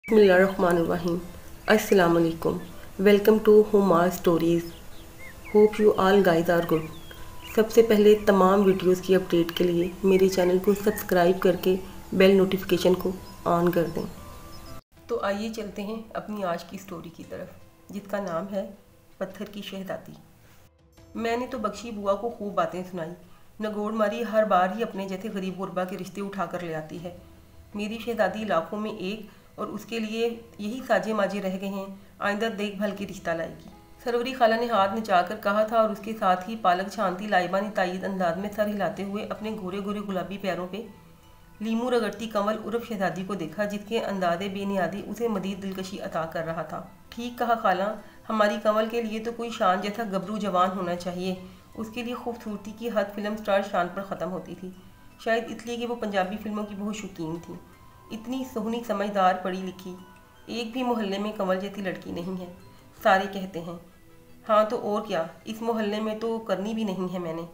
Bismillahirrahmanirrahim. Assalamu alaikum. Welcome to Humar Stories. Hope you all guys are good. सबसे पहले तमाम videos की update के लिए मेरे चैनल को सब्सक्राइब करके बेल नोटिफिकेशन को ऑन कर दें। तो आइए चलते हैं अपनी आज की स्टोरी की तरफ, जिसका नाम है पत्थर की शहजादी। मैंने तो बख्शी बुआ को खूब बातें सुनाई। नगोड़ मारी हर बार ही अपने जैसे गरीब गुरबा के रिश्ते उठा कर ले आती है। मेरी शहजादी लाखों में एक और उसके लिए यही साजे माजे रह गए हैं, आइंदा देखभाल के रिश्ता लाएगी। सरवरी खाला ने हाथ नचाकर कहा था और उसके साथ ही पालक छानती लाइबा ने तायीद अंदाज में सर हिलाते हुए अपने गोरे गोरे गुलाबी पैरों पे लीमू रगड़ती कंवल उर्फ शहजादी को देखा, जिसके अंदाजे बेनियादी उसे मजीद दिलकशी अता कर रहा था। ठीक कहा खाला, हमारी कंवल के लिए तो कोई शान जैसा गबरू जवान होना चाहिए। उसके लिए खूबसूरती की हद फिल्म स्टार शान पर ख़त्म होती थी, शायद इसलिए कि वो पंजाबी फिल्मों की बहुत शौकीन थी। इतनी सोहनी समझदार पढ़ी लिखी, एक भी मोहल्ले में कंवल जैसी लड़की नहीं है, सारे कहते हैं। हाँ तो और क्या, इस मोहल्ले में तो करनी भी नहीं है मैंने।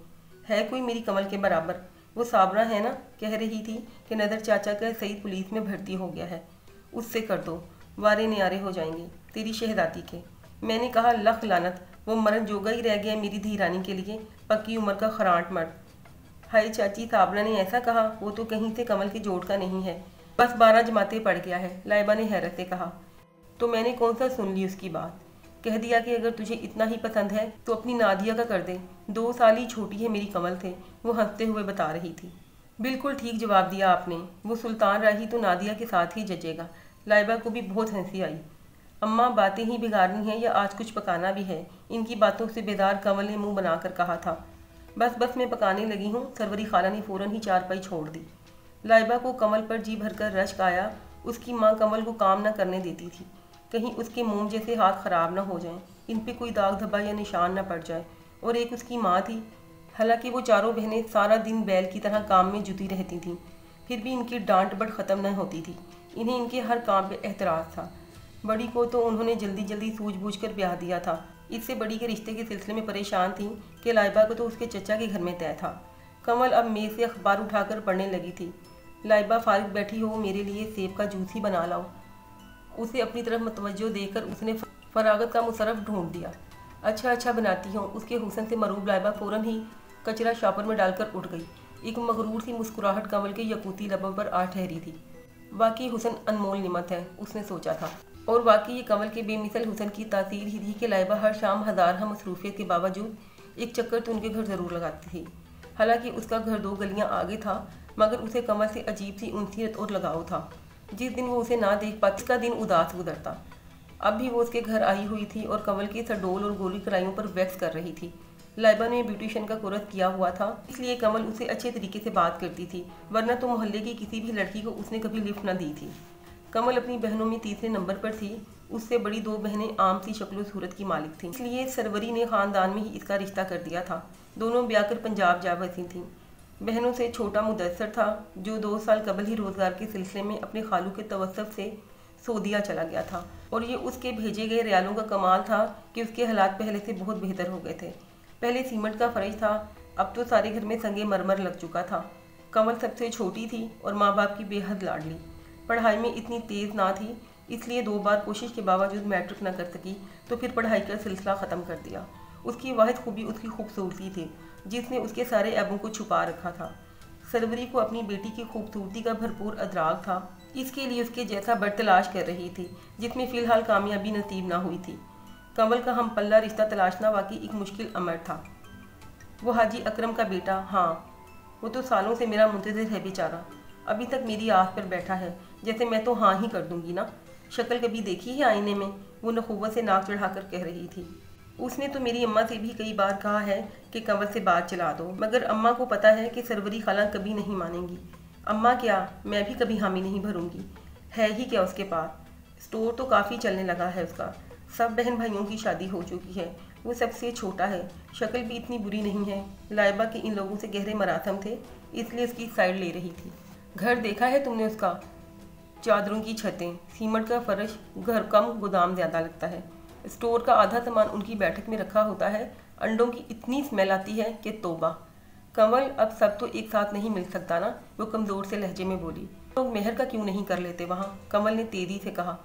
है कोई मेरी कंवल के बराबर? वो साबरा है ना, कह रही थी कि नदर चाचा का सईद पुलिस में भर्ती हो गया है, उससे कर दो, वारे न्यारे हो जाएंगे तेरी शहजादी के। मैंने कहा लख लानत, वो मरण जोगा ही रह गया मेरी धीरानी के लिए, पक्की उम्र का खरांट मर्द। हाय चाची, साबरा ने ऐसा कहा? वो तो कहीं से कंवल के जोड़ का नहीं है, बस 12 जमातें पढ़ गया है, लाइबा ने हैरत से कहा। तो मैंने कौन सा सुन ली उसकी बात। कह दिया कि अगर तुझे इतना ही पसंद है तो अपनी नादिया का कर दे, 2 साल ही छोटी है मेरी कंवल थे, वो हंसते हुए बता रही थी। बिल्कुल ठीक जवाब दिया आपने, वो सुल्तान रही तो नादिया के साथ ही जचेगा। लाइबा को भी बहुत हंसी आई। अम्मा बातें ही बिगाड़नी है या आज कुछ पकाना भी है? इनकी बातों से बेदार कंवल ने मुँह बनाकर कहा था। बस बस मैं पकाने लगी हूँ, सरवरी खाला ने फ़ौरन ही चारपाई छोड़ दी। लाइबा को कंवल पर जी भरकर रश्क आया। उसकी माँ कंवल को काम न करने देती थी, कहीं उसके मोम जैसे हाथ खराब न हो जाएं, इन पे कोई दाग धब्बा या निशान न पड़ जाए। और एक उसकी माँ थी, हालांकि वो चारों बहनें सारा दिन बैल की तरह काम में जुटी रहती थीं, फिर भी इनकी डांट बड़ ख़त्म न होती थी। इन्हें इनके हर काम पे एतराज़ था। बड़ी को तो उन्होंने जल्दी जल्दी सूझबूझ कर ब्याह दिया था। इससे बड़ी के रिश्ते के सिलसिले में परेशान थी कि लाइबा को तो उसके चचा के घर में तय था। कंवल अब मेज़ से अखबार उठाकर पढ़ने लगी थी। लाइबा फारिग बैठी हो, मेरे लिए सेब का जूस ही बना लाओ। उसे अपनी तरफ मतवज्जो देकर उसने फरागत का मुसरफ ढूंढ दिया। अच्छा अच्छा बनाती हूँ। उसके हुस्न से मरूब लाइबा फ़ौरन ही कचरा शॉपर में डालकर उठ गई। एक मगरूर सी मुस्कुराहट कंवल के यकूती लबों पर आ ठहरी थी। वाकई हुस्न अनमोल निमत है, उसने सोचा था। और वाकई ये कंवल के बेमिसल हुस्न की तासीर ही थी कि लाइबा हर शाम हज़ार मसरूफियत के बावजूद एक चक्कर तो उनके घर ज़रूर लगाती थी। हालांकि उसका घर 2 गलियाँ आगे था, मगर उसे कंवल से अजीब सी उनसीयत और लगाव था। जिस दिन वो उसे ना देख पाती उसका दिन उदास गुजरता। अब भी वो उसके घर आई हुई थी और कंवल के सडोल और गोली कलाइयों पर वैक्स कर रही थी। लाइबा ने ब्यूटिशियन का कोर्स किया हुआ था, इसलिए कंवल उसे अच्छे तरीके से बात करती थी, वरना तो मोहल्ले की किसी भी लड़की को उसने कभी लिफ्ट न दी थी। कंवल अपनी बहनों में तीसरे नंबर पर थी। उससे बड़ी 2 बहनें आम सी शक्ल सूरत की मालिक थीं, इसलिए सरवरी ने ख़ानदान में ही इसका रिश्ता कर दिया था। दोनों ब्याह कर पंजाब जा बसी थीं। बहनों से छोटा मुदस्सर था, जो 2 साल कबल ही रोज़गार के सिलसिले में अपने खालू के तवस्सुफ से सऊदीया चला गया था, और ये उसके भेजे गए रियालों का कमाल था कि उसके हालात पहले से बहुत बेहतर हो गए थे। पहले सीमेंट का फर्श था, अब तो सारे घर में संगे मरमर लग चुका था। कंवल सबसे छोटी थी और माँ बाप की बेहद लाडली। पढ़ाई में इतनी तेज़ ना थी, इसलिए 2 बार कोशिश के बावजूद मैट्रिक न कर सकी, तो फिर पढ़ाई का सिलसिला ख़त्म कर दिया। उसकी वाहिद खूबी उसकी खूबसूरती थी, जिसने उसके सारे ऐबों को छुपा रखा था। सरवरी को अपनी बेटी की खूबसूरती का भरपूर अदराक था, इसके लिए उसके जैसा बड़ तलाश कर रही थी, जिसमें फ़िलहाल कामयाबी नसीब ना हुई थी। कंवल का हम पल्ला रिश्ता तलाशना वाकई एक मुश्किल अमर था। वो हाजी अकरम का बेटा, हाँ, वो तो सालों से मेरा मुंतज़िर है बेचारा, अभी तक मेरी आस पर बैठा है, जैसे मैं तो हाँ ही कर दूंगी ना। शक्ल कभी देखी है आईने में? वो नखुवत से नाक चढ़ाकर कह रही थी। उसने तो मेरी अम्मा से भी कई बार कहा है कि कंवल से बात चला दो, मगर अम्मा को पता है कि सरवरी खाला कभी नहीं मानेंगी। अम्मा क्या, मैं भी कभी हामी नहीं भरूंगी। है ही क्या उसके पास? स्टोर तो काफ़ी चलने लगा है उसका। सब बहन भाइयों की शादी हो चुकी है, वो सबसे छोटा है, शक्ल भी इतनी बुरी नहीं है। लाइबा के इन लोगों से गहरे मरासम थे, इसलिए उसकी साइड ले रही थी। घर देखा है तुमने उसका? चादरों की छतें, सीमेंट का फर्श, घर कम गोदाम ज़्यादा लगता है। स्टोर का आधा सामान उनकी बैठक में रखा होता है। अंडों की इतनी स्मेल आती है कि तौबा। कंवल, अब सब तो एक साथ नहीं मिल सकता ना, वो कमज़ोर से लहजे में बोली। लोग मेहर का क्यों नहीं कर लेते वहाँ? कमल ने तेजी से कहा।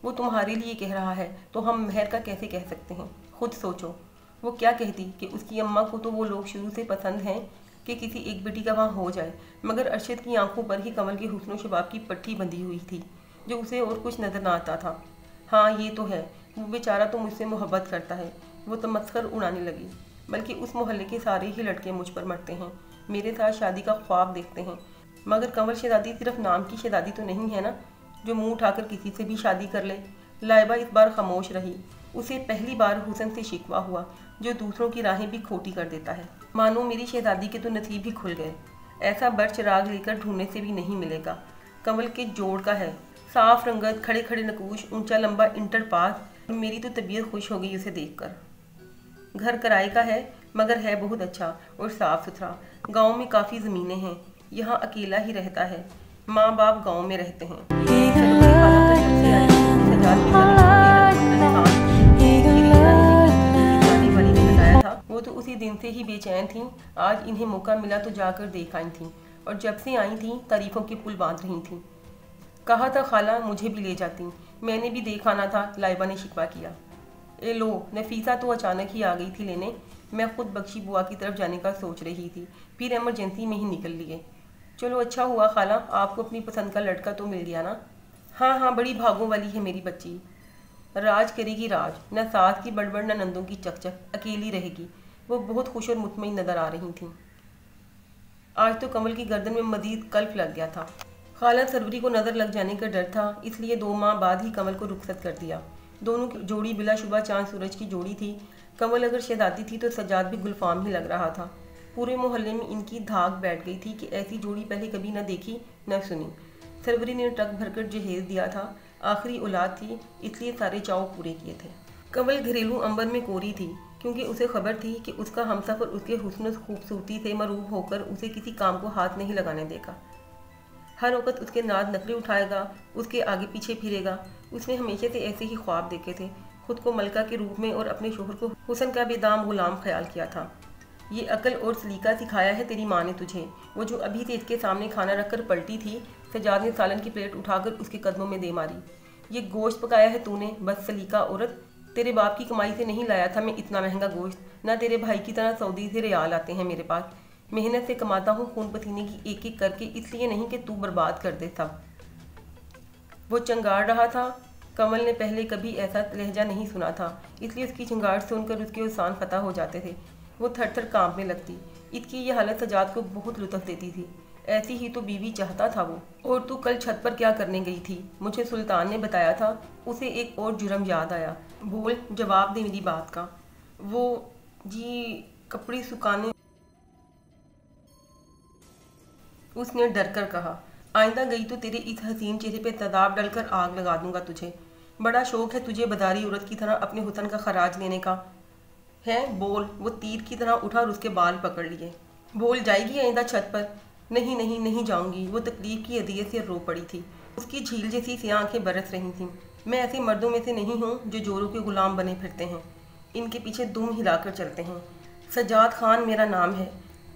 वो तुम्हारे लिए कह रहा है तो हम मेहर का कैसे कह सकते हैं? खुद सोचो। वो क्या कहती कि उसकी अम्मा को तो वो लोग शुरू से पसंद हैं कि किसी एक बेटी का वहाँ हो जाए, मगर अरशद की आंखों पर ही कमल के हुस्न शबाब की पट्टी बंधी हुई थी, जो उसे और कुछ नजर न आता था। हाँ ये तो है, वो बेचारा तो मुझसे मोहब्बत करता है। वो तमस्खर उड़ाने लगी। बल्कि उस मोहल्ले के सारे ही लड़के मुझ पर मरते हैं, मेरे साथ शादी का ख्वाब देखते हैं। मगर कंवल शहजादी सिर्फ नाम की शहजादी तो नहीं है ना, जो मुंह उठाकर किसी से भी शादी कर ले। लाइबा इस बार खामोश रही। उसे पहली बार हुसन से शिकवा हुआ, जो दूसरों की राहें भी खोटी कर देता है। मानो मेरी शहजादी के तो नसीब ही खुल गए। ऐसा बर चिराग लेकर ढूंढने से भी नहीं मिलेगा। कंवल के जोड़ का है, साफ रंगत, खड़े खड़े नकूश, ऊंचा लंबा इंटर पास। मेरी तो तबीयत खुश हो गई उसे देखकर। घर किराए का है, मगर है बहुत अच्छा और साफ सुथरा। गांव में काफ़ी ज़मीनें हैं। यहाँ अकेला ही रहता है। माँ बाप गांव में रहते हैं। वो तो उसी दिन से ही बेचैन थीं। आज इन्हें मौका मिला तो जाकर देख आई थीं, और जब से आई थीं तारीफों के पुल बांध रही थीं। कहा था खाला मुझे भी ले जाती, मैंने भी देख आना था, लाइबा ने शिकवा किया। ए लो, नफीसा तो अचानक ही आ गई थी लेने। मैं खुद बख्शी बुआ की तरफ जाने का सोच रही थी, फिर एमरजेंसी में ही निकल लिए। चलो अच्छा हुआ खाला, आपको अपनी पसंद का लड़का तो मिल गया ना। हाँ हाँ, बड़ी भागों वाली है मेरी बच्ची। राज करेगी राज, न सास की बड़बड़ न नंदों की चकचक, अकेली रहेगी। वो बहुत खुश और मुतमईन नजर आ रही थीं। आज तो कमल की गर्दन में मजीद कल्फ लग गया था। खाला सरवरी को नज़र लग जाने का डर था, इसलिए 2 माह बाद ही कमल को रुखसत कर दिया। दोनों की जोड़ी बिलाशुबा चांद सूरज की जोड़ी थी। कमल अगर शहजादी थी तो सज्जाद भी गुलफाम ही लग रहा था। पूरे मोहल्ले में इनकी धाक बैठ गई थी कि ऐसी जोड़ी पहले कभी न देखी न सुनी। सरवरी ने ट्रक भरकर जहेज दिया था, आखिरी औलाद थी, इसलिए सारे चाव पूरे किए थे। कमल घरेलू अंबर में कोरी थी, क्योंकि उसे खबर थी कि उसका हमसफर उसके हुस्न खूबसूरती से मरूब होकर उसे किसी काम को हाथ नहीं लगाने देगा। हर वक्त उसके नाद नखरे उठाएगा, उसके आगे पीछे फिरेगा। उसने हमेशा से ऐसे ही ख्वाब देखे थे, खुद को मलका के रूप में और अपने शोहर को हुसन का बेदाम गुलाम ख्याल किया था। ये अकल और सलीका सिखाया है तेरी माँ ने तुझे। वो जो अभी से इसके सामने खाना रखकर पलटी थी, सजाद ने सालन की प्लेट उठाकर उसके कदमों में दे मारी। ये गोश्त पकाया है तूने, बस सलीका औरत। तेरे बाप की कमाई से नहीं लाया था मैं इतना महंगा गोश्त, ना तेरे भाई की तरह सऊदी से रियाल आते हैं मेरे पास। मेहनत से कमाता हूँ खून पसीने की एक एक करके, इसलिए नहीं कि तू बर्बाद कर दे सब। वो चंगाड़ रहा था। कमल ने पहले कभी ऐसा लहजा नहीं सुना था, इसलिए उसकी चंगाड़ सुनकर उसके उसान फतह हो जाते थे। वो थर थर कांपने लगती। इसकी ये हालत सजाद को बहुत लुत्फ देती थी। ऐसी ही तो बीवी चाहता था वो। और तू कल छत पर क्या करने गई थी? मुझे सुल्तान ने बताया था। उसे एक और जुर्म याद आया। बोल, जवाब दे मेरी बात का। वो जी कपड़े सुखाने, उसने डर कर कहा। आइंदा गई तो तेरे इस हसीन चेहरे पे तदाब डलकर आग लगा दूंगा तुझे। बड़ा शौक है तुझे बदारी औरत की तरह अपने हुसन का खराज लेने का है। बोल। वो तीर की तरह उठा और उसके बाल पकड़ लिए। बोल, जाएगी आइंदा छत पर? नहीं नहीं नहीं जाऊंगी। वो तकलीफ की अदियत से रो पड़ी थी। उसकी झील जैसी सी आंखें बरस रही थीं। मैं ऐसे मर्दों में से नहीं हूँ जो जोरों के गुलाम बने फिरते हैं, इनके पीछे दुम हिलाकर चलते हैं। सज्जाद खान मेरा नाम है।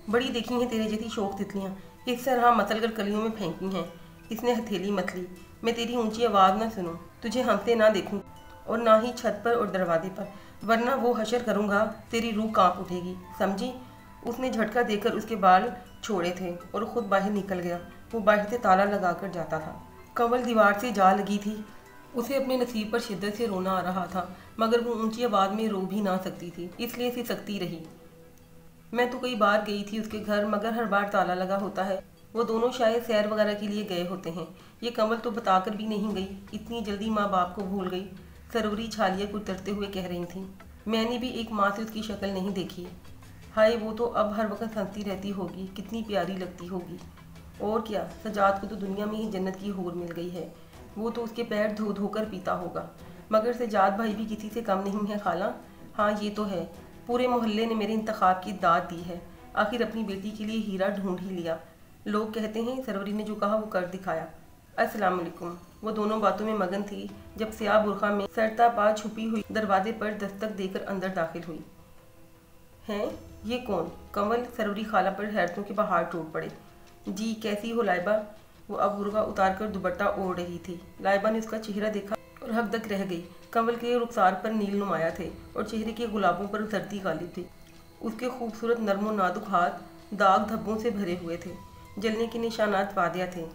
बड़ी देखी हैं तेरे जैसी शौक तितलियाँ, इस तरह मसल कर कलियों में फेंकी हैं। इसने हथेली मत ली। मैं तेरी ऊंची आवाज़ ना सुनूं, तुझे हंसते ना देखूं, और ना ही छत पर और दरवाजे पर, वरना वो हशर करूंगा, तेरी रूह कांप उठेगी, समझी? उसने झटका देकर उसके बाल छोड़े थे और खुद बाहर निकल गया। वो बाहर से ताला लगाकर जाता था। कंवल दीवार से जा लगी थी। उसे अपने नसीब पर शिद्दत से रोना आ रहा था, मगर वो ऊंची आवाज़ में रो भी ना सकती थी, इसलिए सी सकती रही। मैं तो कई बार गई थी उसके घर, मगर हर बार ताला लगा होता है। वो दोनों शायद सैर वगैरह के लिए गए होते हैं। ये कंवल तो बताकर भी नहीं गई, इतनी जल्दी माँ बाप को भूल गई। सरवरी छालिया को उतरते हुए कह रही थी। मैंने भी एक माँ से उसकी शक्ल नहीं देखी। हाय, वो तो अब हर वक्त हंसती रहती होगी, कितनी प्यारी लगती होगी। और क्या, सजाद को तो दुनिया में ही जन्नत की हूर मिल गई है। वो तो उसके पैर धो धोकर पीता होगा। मगर सजाद भाई भी किसी से कम नहीं है खाला। हाँ ये तो है, पूरे मोहल्ले ने मेरे इंतखाब की दाद दी है। आखिर अपनी बेटी के लिए हीरा ढूंढ ही लिया। लोग कहते हैं सरवरी ने जो कहा वो कर दिखाया। अस्सलाम वालेकुम। वो दोनों बातों में मगन थी जब स्याह बुरखा में सरता पा छुपी हुई दरवाजे पर दस्तक देकर अंदर दाखिल हुई। हैं, ये कौन? कंवल सरवरी खाला पर हैरतों के बहार टूट पड़े। जी कैसी हो लाइबा? वो अब बुर्का उतार कर दुपट्टा ओढ़ रही थी। लाइबा ने उसका चेहरा देखा और हकदक रह गई। कंवल के रुखसार पर नील नुमाया थे और चेहरे के गुलाबों पर सर्दी गालिब थी। उसके खूबसूरत नरमो नाजुक हाथ दाग धब्बों से भरे हुए थे, जलने के निशानात वादिया थे।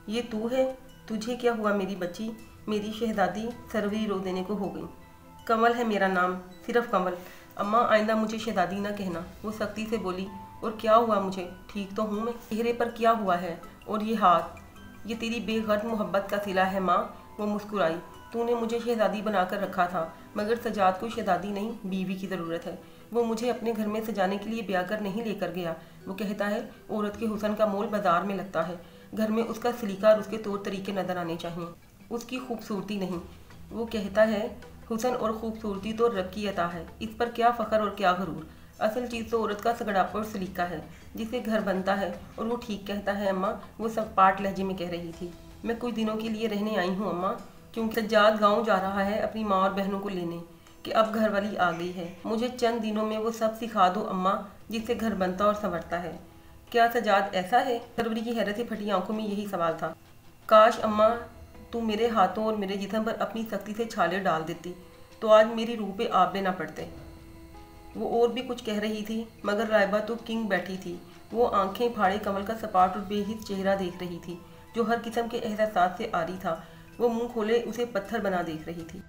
ये तू है? तुझे क्या हुआ मेरी बच्ची? मेरी शहजादी सरवरी रो देने को हो गई। कमल है मेरा नाम, सिर्फ कमल। अम्मा आइंदा मुझे शहजादी ना कहना, वो सख्ती से बोली। और क्या हुआ मुझे? ठीक तो हूँ मैं। चेहरे पर क्या हुआ है? और ये हाथ? ये तेरी बेगर्द मोहब्बत का सिला है माँ। वो मुस्कुराई। तूने मुझे शहजादी बनाकर रखा था, मगर सजाद को शहजादी नहीं बीवी की ज़रूरत है। वो मुझे अपने घर में सजाने के लिए ब्याह कर नहीं लेकर गया। वो कहता है औरत के हुस्न का मोल बाजार में लगता है, घर में उसका सलीका और उसके तौर तरीके नजर आने चाहिए, उसकी खूबसूरती नहीं। वो कहता है हुस्न और खूबसूरती तो रब की अता है, इस पर क्या फ़ख्र और क्या गरूर। असल चीज़ तो औरत का सगड़ापा और सलीका है, जिससे घर बनता है। और वो ठीक कहता है अम्मा, वो सब पाट लहजे में कह रही थी। मैं कुछ दिनों के लिए रहने आई हूँ अम्मा, क्योंकि सज्जाद गाँव जा रहा है अपनी माँ और बहनों को लेने, कि अब घर वाली आ गई है। मुझे चंद दिनों में वो सब सिखा दो अम्मा, जिससे घर बनता और संवरता है। क्या सजाद ऐसा है? सरवरी की हैरत से फटी आंखों में यही सवाल था। काश अम्मा तू मेरे हाथों और मेरे जिस्म पर अपनी सख्ती से छाले डाल देती, तो आज मेरी रूह पे आबले ना पड़ते। वो और भी कुछ कह रही थी, मगर रायबा तो किंग बैठी थी। वो आंखें फाड़े कमल का सपाट और बेहिस चेहरा देख रही थी, जो हर किस्म के एहसास से आरी था। वो मुंह खोले उसे पत्थर बना देख रही थी।